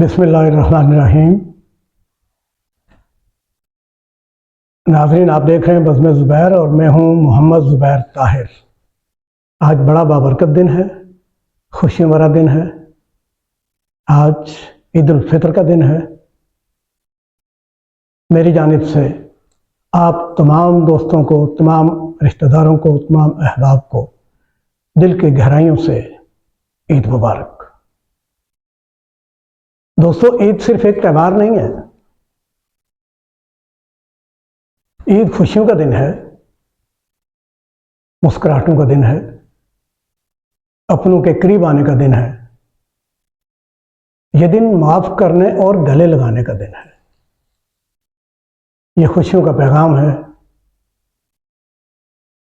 بسم اللہ الرحمن الرحیم۔ ناظرین، آپ دیکھ رہے ہیں بزم زبیر اور میں ہوں محمد زبیر طاہر۔ آج بڑا بابرکت دن ہے، خوشیوں بھرا دن ہے۔ آج عید الفطر کا دن ہے۔ میری جانب سے آپ تمام دوستوں کو، تمام رشتہ داروں کو، تمام احباب کو دل کی گہرائیوں سے عید مبارک۔ دوستو، عید صرف ایک تہوار نہیں ہے، عید خوشیوں کا دن ہے، مسکراہٹوں کا دن ہے، اپنوں کے قریب آنے کا دن ہے۔ یہ دن معاف کرنے اور گلے لگانے کا دن ہے۔ یہ خوشیوں کا پیغام ہے۔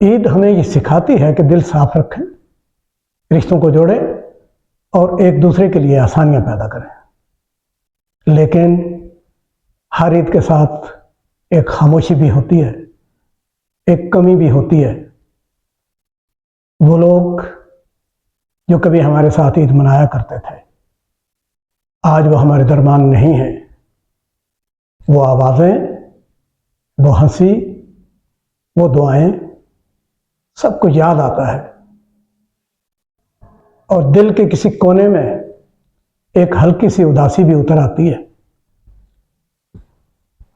عید ہمیں یہ سکھاتی ہے کہ دل صاف رکھیں، رشتوں کو جوڑیں اور ایک دوسرے کے لیے آسانیاں پیدا کریں۔ لیکن ہر عید کے ساتھ ایک خاموشی بھی ہوتی ہے، ایک کمی بھی ہوتی ہے۔ وہ لوگ جو کبھی ہمارے ساتھ عید منایا کرتے تھے، آج وہ ہمارے درمیان نہیں ہیں۔ وہ آوازیں، وہ ہنسی، وہ دعائیں، سب کو یاد آتا ہے اور دل کے کسی کونے میں ایک ہلکی سی اداسی بھی اتر آتی ہے۔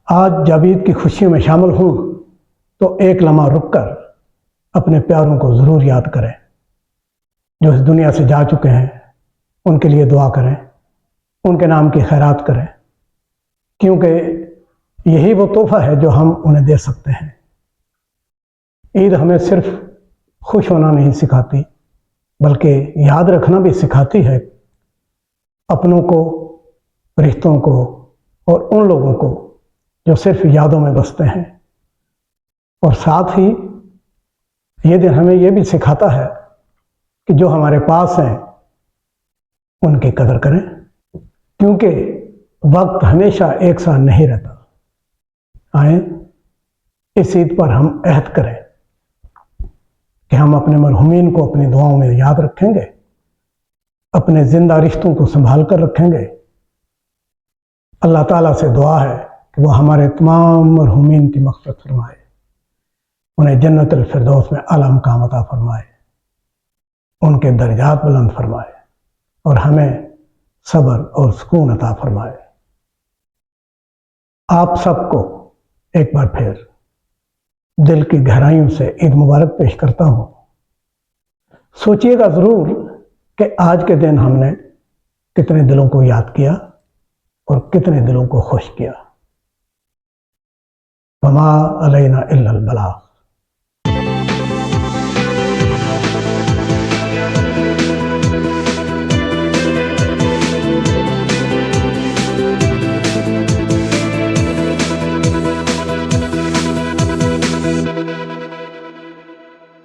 آج جب عید کی خوشیوں میں شامل ہوں تو ایک لمحہ رک کر اپنے پیاروں کو ضرور یاد کریں جو اس دنیا سے جا چکے ہیں۔ ان کے لیے دعا کریں، ان کے نام کی خیرات کریں، کیونکہ یہی وہ تحفہ ہے جو ہم انہیں دے سکتے ہیں۔ عید ہمیں صرف خوش ہونا نہیں سکھاتی، بلکہ یاد رکھنا بھی سکھاتی ہے، اپنوں کو، رشتوں کو اور ان لوگوں کو جو صرف یادوں میں بستے ہیں۔ اور ساتھ ہی یہ دن ہمیں یہ بھی سکھاتا ہے کہ جو ہمارے پاس ہیں ان کی قدر کریں، کیونکہ وقت ہمیشہ ایک ساتھ نہیں رہتا۔ آئیں اس عید پر ہم عہد کریں کہ ہم اپنے مرحومین کو اپنی دعاؤں میں یاد رکھیں گے، اپنے زندہ رشتوں کو سنبھال کر رکھیں گے۔ اللہ تعالیٰ سے دعا ہے کہ وہ ہمارے تمام مرحومین کی مغفرت فرمائے، انہیں جنت الفردوس میں اعلیٰ مقام عطا فرمائے، ان کے درجات بلند فرمائے اور ہمیں صبر اور سکون عطا فرمائے۔ آپ سب کو ایک بار پھر دل کی گہرائیوں سے عید مبارک پیش کرتا ہوں۔ سوچئے گا ضرور کہ آج کے دن ہم نے کتنے دلوں کو یاد کیا اور کتنے دلوں کو خوش کیا۔ وما علینا الا البلاغ۔